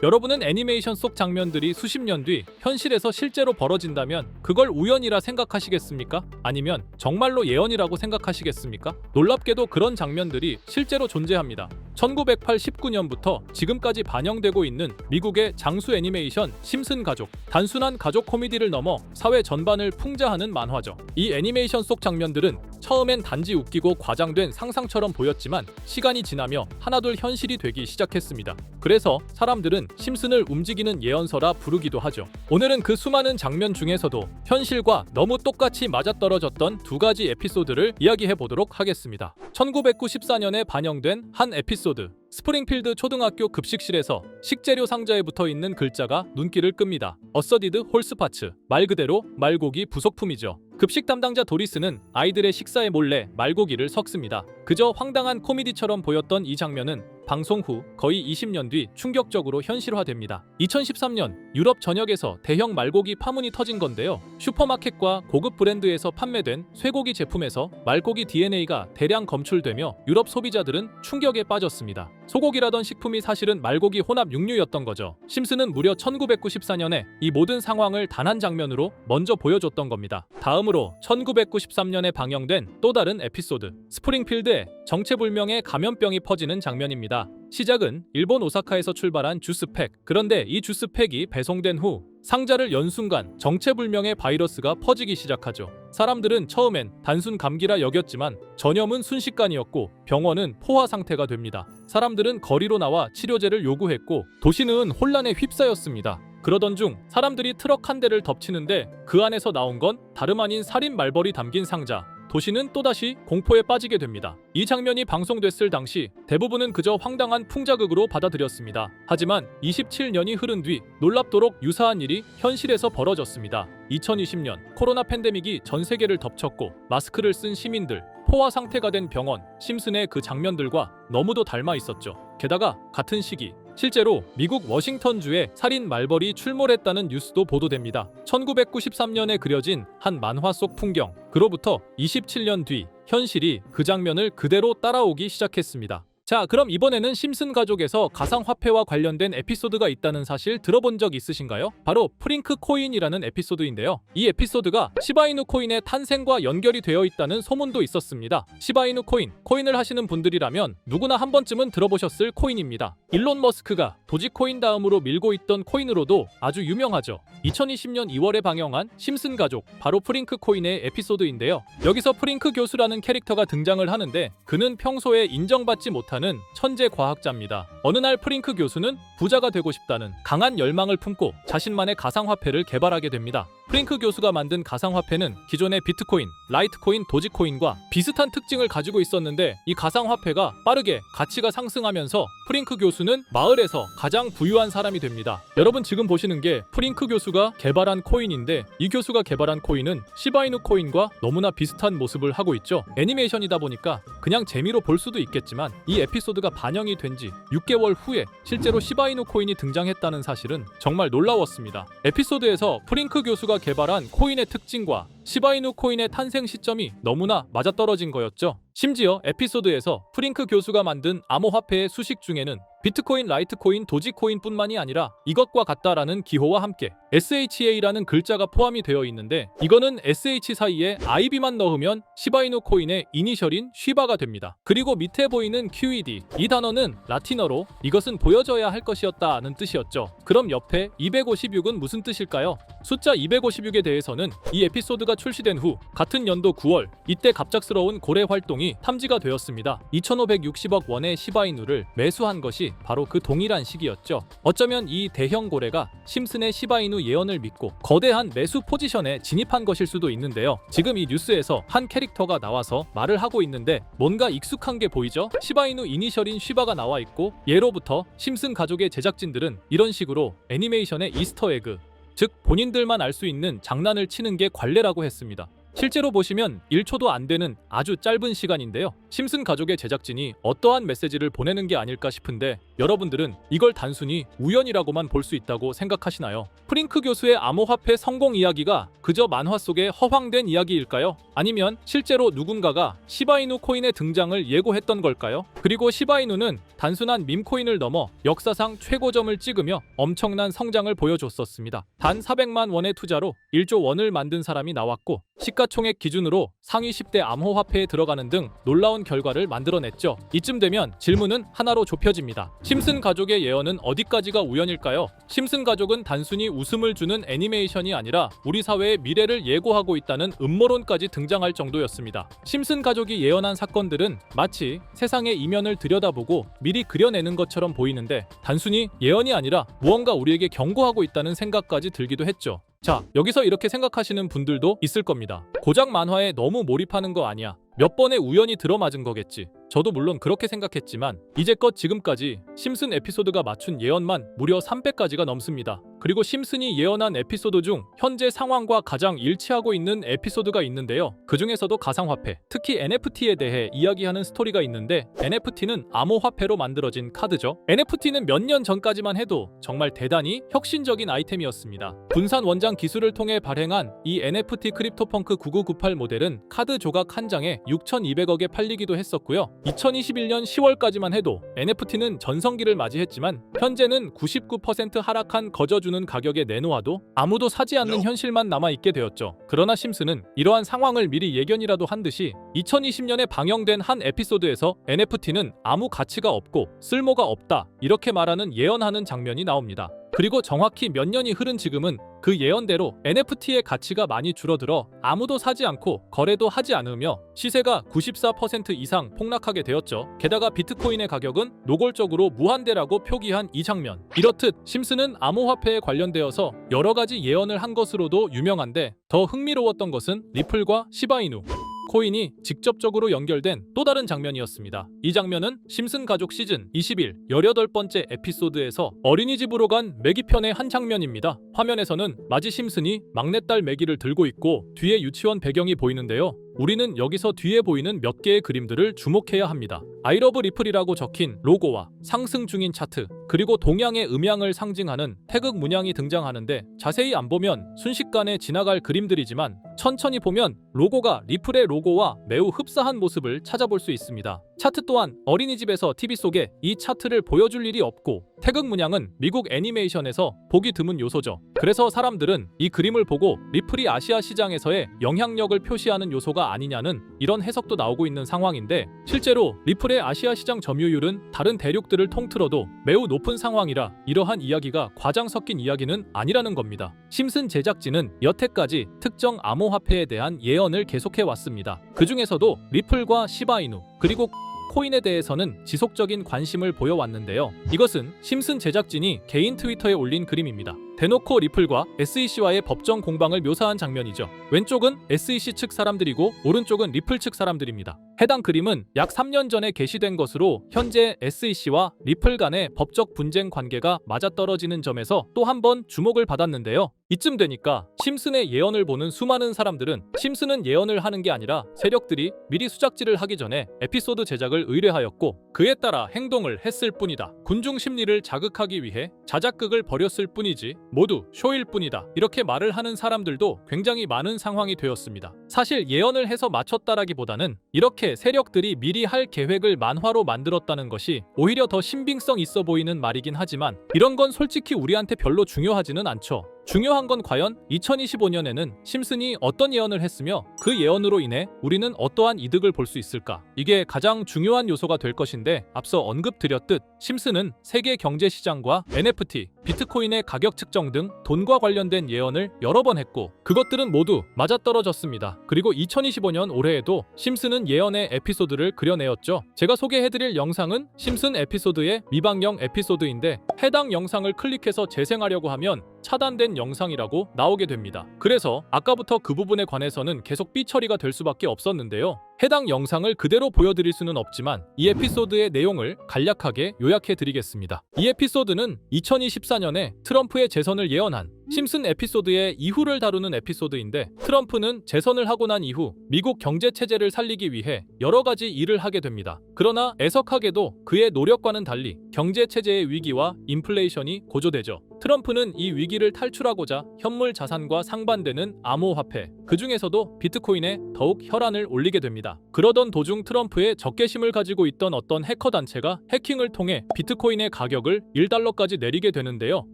여러분은 애니메이션 속 장면들이 수십 년 뒤 현실에서 실제로 벌어진다면 그걸 우연이라 생각하시겠습니까? 아니면 정말로 예언이라고 생각하시겠습니까? 놀랍게도 그런 장면들이 실제로 존재합니다. 1989년부터 지금까지 반영되고 있는 미국의 장수 애니메이션 심슨 가족. 단순한 가족 코미디를 넘어 사회 전반을 풍자하는 만화죠. 이 애니메이션 속 장면들은 처음엔 단지 웃기고 과장된 상상처럼 보였지만 시간이 지나며 하나둘 현실이 되기 시작했습니다. 그래서 사람들은 심슨을 움직이는 예언서라 부르기도 하죠. 오늘은 그 수많은 장면 중에서도 현실과 너무 똑같이 맞아떨어졌던 두 가지 에피소드를 이야기해 보도록 하겠습니다. 1994년에 반영된 한 에피소드. 스프링필드 초등학교 급식실에서 식재료 상자에 붙어있는 글자가 눈길을 끕니다. 어서디드 홀스파츠. 말 그대로 말고기 부속품이죠. 급식 담당자 도리스는 아이들의 식사에 몰래 말고기를 섞습니다. 그저 황당한 코미디처럼 보였던 이 장면은 방송 후 거의 20년 뒤 충격적으로 현실화됩니다. 2013년 유럽 전역에서 대형 말고기 파문이 터진 건데요. 슈퍼마켓과 고급 브랜드에서 판매된 쇠고기 제품에서 말고기 DNA가 대량 검출되며 유럽 소비자들은 충격에 빠졌습니다. 소고기라던 식품이 사실은 말고기 혼합 육류였던 거죠. 심슨은 무려 1994년에 이 모든 상황을 단 한 장면으로 먼저 보여줬던 겁니다. 다음으로 1993년에 방영된 또 다른 에피소드. 스프링필드에 정체불명의 감염병이 퍼지는 장면입니다. 시작은 일본 오사카에서 출발한 주스팩. 그런데 이 주스팩이 배송된 후 상자를 연 순간 정체불명의 바이러스가 퍼지기 시작하죠. 사람들은 처음엔 단순 감기라 여겼지만 전염은 순식간이었고 병원은 포화 상태가 됩니다. 사람들은 거리로 나와 치료제를 요구했고 도시는 혼란에 휩싸였습니다. 그러던 중 사람들이 트럭 한 대를 덮치는데 그 안에서 나온 건 다름 아닌 살인 말벌이 담긴 상자. 도시는 또다시 공포에 빠지게 됩니다. 이 장면이 방송됐을 당시 대부분은 그저 황당한 풍자극으로 받아들였습니다. 하지만 27년이 흐른 뒤 놀랍도록 유사한 일이 현실에서 벌어졌습니다. 2020년 코로나 팬데믹이 전 세계를 덮쳤고 마스크를 쓴 시민들, 포화 상태가 된 병원, 심슨의 그 장면들과 너무도 닮아 있었죠. 게다가 같은 시기 실제로 미국 워싱턴주에 살인 말벌이 출몰했다는 뉴스도 보도됩니다. 1993년에 그려진 한 만화 속 풍경. 그로부터 27년 뒤 현실이 그 장면을 그대로 따라오기 시작했습니다. 자, 그럼 이번에는 심슨 가족에서 가상화폐와 관련된 에피소드가 있다는 사실 들어본 적 있으신가요? 바로 프링크 코인이라는 에피소드인데요. 이 에피소드가 시바이누 코인의 탄생과 연결이 되어 있다는 소문도 있었습니다. 시바이누 코인을 하시는 분들이라면 누구나 한 번쯤은 들어보셨을 코인입니다. 일론 머스크가 도지코인 다음으로 밀고 있던 코인으로도 아주 유명하죠. 2020년 2월에 방영한 심슨 가족, 바로 프링크 코인의 에피소드인데요. 여기서 프링크 교수라는 캐릭터가 등장을 하는데 그는 평소에 인정받지 못한 천재 과학자입니다. 어느 날 프링크 교수는 부자가 되고 싶다는 강한 열망을 품고 자신만의 가상화폐를 개발하게 됩니다. 프링크 교수가 만든 가상화폐는 기존의 비트코인, 라이트코인, 도지코인과 비슷한 특징을 가지고 있었는데 이 가상화폐가 빠르게 가치가 상승하면서 프링크 교수는 마을에서 가장 부유한 사람이 됩니다. 여러분 지금 보시는 게 프링크 교수가 개발한 코인인데 이 교수가 개발한 코인은 시바이누 코인과 너무나 비슷한 모습을 하고 있죠. 애니메이션이다 보니까 그냥 재미로 볼 수도 있겠지만 이 에피소드가 반영이 된 지 6개월 후에 실제로 시바이누 코인이 등장했다는 사실은 정말 놀라웠습니다. 에피소드에서 프링크 교수가 개발한 코인의 특징과 시바이누 코인의 탄생 시점이 너무나 맞아떨어진 거였죠. 심지어 에피소드에서 프링크 교수가 만든 암호화폐의 수식 중에는 비트코인, 라이트코인, 도지코인뿐만이 아니라 이것과 같다라는 기호와 함께 SHA라는 글자가 포함이 되어 있는데 이거는 SH 사이에 IB만 넣으면 시바이누 코인의 이니셜인 쉬바가 됩니다. 그리고 밑에 보이는 QED, 이 단어는 라틴어로 이것은 보여져야 할 것이었다는 뜻이었죠. 그럼 옆에 256은 무슨 뜻일까요? 숫자 256에 대해서는 이 에피소드가 출시된 후 같은 연도 9월 이때 갑작스러운 고래 활동이 탐지가 되었습니다. 2,560억 원의 시바이누를 매수한 것이 바로 그 동일한 시기였죠. 어쩌면 이 대형 고래가 심슨의 시바이누 예언을 믿고 거대한 매수 포지션에 진입한 것일 수도 있는데요. 지금 이 뉴스에서 한 캐릭터가 나와서 말을 하고 있는데 뭔가 익숙한 게 보이죠? 시바이누 이니셜인 쉬바가 나와 있고 예로부터 심슨 가족의 제작진들은 이런 식으로 애니메이션의 이스터에그, 즉 본인들만 알 수 있는 장난을 치는 게 관례라고 했습니다. 실제로 보시면 1초도 안 되는 아주 짧은 시간인데요. 심슨 가족의 제작진이 어떠한 메시지를 보내는 게 아닐까 싶은데 여러분들은 이걸 단순히 우연이라고만 볼 수 있다고 생각하시나요? 프링크 교수의 암호화폐 성공 이야기가 그저 만화 속의 허황된 이야기일까요? 아니면 실제로 누군가가 시바이누 코인의 등장을 예고했던 걸까요? 그리고 시바이누는 단순한 밈코인을 넘어 역사상 최고점을 찍으며 엄청난 성장을 보여줬었습니다. 단 400만 원의 투자로 1조 원을 만든 사람이 나왔고 시가총액 기준으로 상위 10대 암호화폐에 들어가는 등 놀라운 결과를 만들어냈죠. 이쯤 되면 질문은 하나로 좁혀집니다. 심슨 가족의 예언은 어디까지가 우연일까요? 심슨 가족은 단순히 웃음을 주는 애니메이션이 아니라 우리 사회의 미래를 예고하고 있다는 음모론까지 등장할 정도였습니다. 심슨 가족이 예언한 사건들은 마치 세상의 이면을 들여다보고 미리 그려내는 것처럼 보이는데 단순히 예언이 아니라 무언가 우리에게 경고하고 있다는 생각까지 들기도 했죠. 자, 여기서 이렇게 생각하시는 분들도 있을 겁니다. 고작 만화에 너무 몰입하는 거 아니야. 몇 번의 우연이 들어맞은 거겠지. 저도 물론 그렇게 생각했지만 이제껏 지금까지 심슨 에피소드가 맞춘 예언만 무려 300가지가 넘습니다. 그리고 심슨이 예언한 에피소드 중 현재 상황과 가장 일치하고 있는 에피소드가 있는데요. 그 중에서도 가상화폐, 특히 NFT에 대해 이야기하는 스토리가 있는데 NFT는 암호화폐로 만들어진 카드죠. NFT는 몇 년 전까지만 해도 정말 대단히 혁신적인 아이템이었습니다. 분산 원장 기술을 통해 발행한 이 NFT 크립토펑크 9998 모델은 카드 조각 한 장에 6,200억에 팔리기도 했었고요. 2021년 10월까지만 해도 NFT는 전성기를 맞이했지만 현재는 99% 하락한 거저주는 가격에 내놓아도 아무도 사지 않는 현실만 남아있게 되었죠. 그러나 심슨은 이러한 상황을 미리 예견이라도 한 듯이 2020년에 방영된 한 에피소드에서 NFT는 아무 가치가 없고 쓸모가 없다 이렇게 말하는 예언하는 장면이 나옵니다. 그리고 정확히 몇 년이 흐른 지금은 그 예언대로 NFT의 가치가 많이 줄어들어 아무도 사지 않고 거래도 하지 않으며 시세가 94% 이상 폭락하게 되었죠. 게다가 비트코인의 가격은 노골적으로 무한대라고 표기한 이 장면. 이렇듯 심슨은 암호화폐에 관련되어서 여러 가지 예언을 한 것으로도 유명한데 더 흥미로웠던 것은 리플과 시바이누 코인이 직접적으로 연결된 또 다른 장면이었습니다. 이 장면은 심슨 가족 시즌 21 18번째 에피소드에서 어린이집으로 간 매기 편의 한 장면입니다. 화면에서는 마지 심슨이 막내딸 매기를 들고 있고 뒤에 유치원 배경이 보이는데요. 우리는 여기서 뒤에 보이는 몇 개의 그림들을 주목해야 합니다. I love 리플이라고 적힌 로고와 상승 중인 차트, 그리고 동양의 음양을 상징하는 태극 문양이 등장하는데 자세히 안 보면 순식간에 지나갈 그림들이지만 천천히 보면 로고가 리플의 로고와 매우 흡사한 모습을 찾아볼 수 있습니다. 차트 또한 어린이집에서 TV 속에 이 차트를 보여줄 일이 없고 태극 문양은 미국 애니메이션에서 보기 드문 요소죠. 그래서 사람들은 이 그림을 보고 리플이 아시아 시장에서의 영향력을 표시하는 요소가 아니냐는 이런 해석도 나오고 있는 상황인데 실제로 리플의 아시아 시장 점유율은 다른 대륙들을 통틀어도 매우 높은 상황이라 이러한 이야기가 과장 섞인 이야기는 아니라는 겁니다. 심슨 제작진은 여태까지 특정 암호화폐에 대한 예언을 계속해 왔습니다. 그 중에서도 리플과 시바이누 그리고 코인에 대해서는 지속적인 관심을 보여왔는데요. 이것은 심슨 제작진이 개인 트위터에 올린 그림입니다. 대놓고 리플과 SEC와의 법정 공방을 묘사한 장면이죠. 왼쪽은 SEC 측 사람들이고 오른쪽은 리플 측 사람들입니다. 해당 그림은 약 3년 전에 게시된 것으로 현재 SEC와 리플 간의 법적 분쟁 관계가 맞아떨어지는 점에서 또 한 번 주목을 받았는데요. 이쯤 되니까 심슨의 예언을 보는 수많은 사람들은 심슨은 예언을 하는 게 아니라 세력들이 미리 수작질을 하기 전에 에피소드 제작을 의뢰하였고 그에 따라 행동을 했을 뿐이다. 군중 심리를 자극하기 위해 자작극을 벌였을 뿐이지 모두 쇼일 뿐이다. 이렇게 말을 하는 사람들도 굉장히 많은 상황이 되었습니다. 사실 예언을 해서 맞췄다라기보다는 이렇게 세력들이 미리 할 계획을 만화로 만들었다는 것이 오히려 더 신빙성 있어 보이는 말이긴 하지만 이런 건 솔직히 우리한테 별로 중요하지는 않죠. 중요한 건 과연 2025년에는 심슨이 어떤 예언을 했으며 그 예언으로 인해 우리는 어떠한 이득을 볼 수 있을까? 이게 가장 중요한 요소가 될 것인데 앞서 언급드렸듯 심슨은 세계 경제 시장과 NFT, 비트코인의 가격 측정 등 돈과 관련된 예언을 여러 번 했고 그것들은 모두 맞아떨어졌습니다. 그리고 2025년 올해에도 심슨은 예언의 에피소드를 그려내었죠. 제가 소개해드릴 영상은 심슨 에피소드의 미방영 에피소드인데 해당 영상을 클릭해서 재생하려고 하면 차단된 영상이라고 나오게 됩니다. 그래서 아까부터 그 부분에 관해서는 계속 삐처리가 될 수밖에 없었는데요. 해당 영상을 그대로 보여드릴 수는 없지만 이 에피소드의 내용을 간략하게 요약해 드리겠습니다. 이 에피소드는 2024년에 트럼프의 재선을 예언한 심슨 에피소드의 이후를 다루는 에피소드인데, 트럼프는 재선을 하고 난 이후 미국 경제 체제를 살리기 위해 여러 가지 일을 하게 됩니다. 그러나 애석하게도 그의 노력과는 달리 경제 체제의 위기와 인플레이션이 고조되죠. 트럼프는 이 위기를 탈출하고자 현물 자산과 상반되는 암호화폐, 그 중에서도 비트코인에 더욱 혈안을 올리게 됩니다. 그러던 도중 트럼프의 적개심을 가지고 있던 어떤 해커 단체가 해킹을 통해 비트코인의 가격을 1달러까지 내리게 되는데요.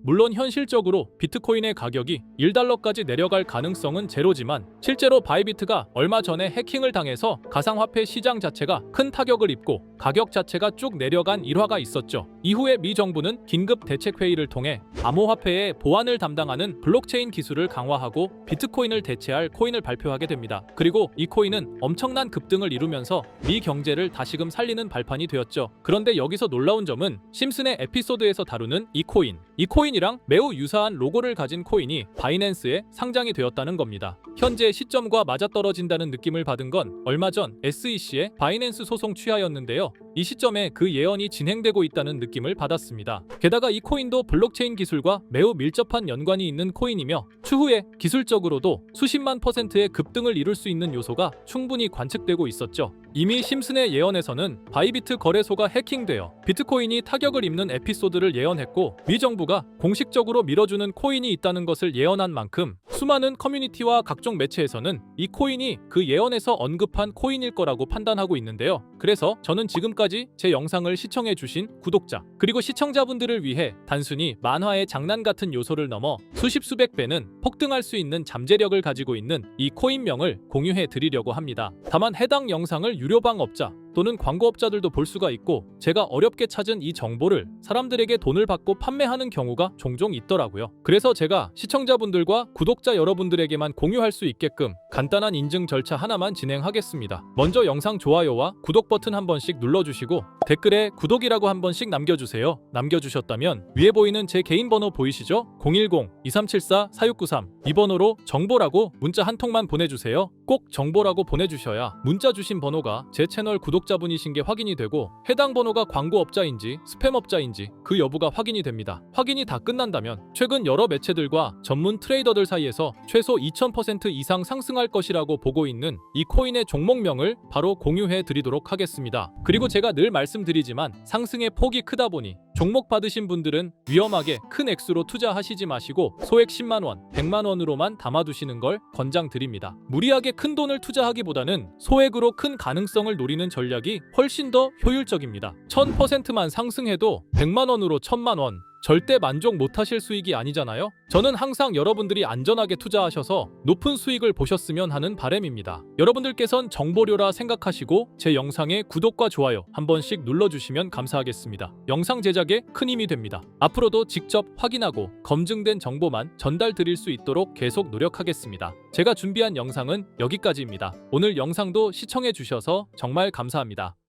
물론 현실적으로 비트코인의 가격이 1달러까지 내려갈 가능성은 제로지만, 실제로 바이비트가 얼마 전에 해킹을 당해서 가상화폐 시장 자체가 큰 타격을 입고 가격 자체가 쭉 내려간 일화가 있었죠. 이후에 미 정부는 긴급 대책회의를 통해 암호화폐의 보안을 담당하는 블록체인 기술을 강화하고 비트코인을 대체할 코인을 발표하게 됩니다. 그리고 이 코인은 엄청난 급등을 이루면서 미 경제를 다시금 살리는 발판이 되었죠. 그런데 여기서 놀라운 점은 심슨의 에피소드에서 다루는 이 코인이랑 매우 유사한 로고를 가진 코인이 바이낸스에 상장이 되었다는 겁니다. 현재 시점과 맞아떨어진다는 느낌을 받은 건 얼마 전 SEC의 바이낸스 소송 취하였는데요. 이 시점에 그 예언이 진행되고 있다는 느낌을 받았습니다. 게다가 이 코인도 블록체인 기술과 매우 밀접한 연관이 있는 코인이며, 추후에 기술적으로도 수십만 %의 급등을 이룰 수 있는 요소가 충분히 관측되고 있었죠. 이미 심슨의 예언에서는 바이비트 거래소가 해킹되어 비트코인이 타격을 입는 에피소드를 예언했고, 미 정부가 공식적으로 밀어주는 코인이 있다는 것을 예언한 만큼 수많은 커뮤니티와 각종 매체에서는 이 코인이 그 예언에서 언급한 코인일 거라고 판단하고 있는데요. 그래서 저는 지금까지 제 영상을 시청해주신 구독자 그리고 시청자분들을 위해 단순히 만화의 장난 같은 요소를 넘어 수십 수백 배는 폭등할 수 있는 잠재력을 가지고 있는 이 코인명을 공유해 드리려고 합니다. 다만 해당 영상을 유료방업자 또는 광고업자들도 볼 수가 있고, 제가 어렵게 찾은 이 정보를 사람들에게 돈을 받고 판매하는 경우가 종종 있더라고요. 그래서 제가 시청자분들과 구독자 여러분들에게만 공유할 수 있게끔 간단한 인증 절차 하나만 진행하겠습니다. 먼저 영상 좋아요와 구독 버튼 한 번씩 눌러주시고 댓글에 구독이라고 한 번씩 남겨주세요. 남겨주셨다면 위에 보이는 제 개인 번호 보이시죠? 010-2374-4693 이 번호로 정보라고 문자 한 통만 보내주세요. 꼭 정보라고 보내주셔야 문자 주신 번호가 제 채널 구독자분이신 게 확인이 되고, 해당 번호가 광고업자인지 스팸업자인지 그 여부가 확인이 됩니다. 확인이 다 끝난다면 최근 여러 매체들과 전문 트레이더들 사이에서 최소 2000% 이상 상승할 것이라고 보고 있는 이 코인의 종목명을 바로 공유해 드리도록 하겠습니다. 그리고 제가 늘 말씀드리지만 상승의 폭이 크다 보니 종목 받으신 분들은 위험하게 큰 액수로 투자하시지 마시고 소액 10만원, 100만원으로만 담아두시는 걸 권장드립니다. 무리하게 큰 돈을 투자하기보다는 소액으로 큰 가능성을 노리는 전략이 훨씬 더 효율적입니다. 1000%만 상승해도 100만원으로 1000만원, 절대 만족 못하실 수익이 아니잖아요. 저는 항상 여러분들이 안전하게 투자하셔서 높은 수익을 보셨으면 하는 바람입니다. 여러분들께선 정보료라 생각하시고 제 영상에 구독과 좋아요 한 번씩 눌러주시면 감사하겠습니다. 영상 제작에 큰 힘이 됩니다. 앞으로도 직접 확인하고 검증된 정보만 전달 드릴 수 있도록 계속 노력하겠습니다. 제가 준비한 영상은 여기까지입니다. 오늘 영상도 시청해 주셔서 정말 감사합니다.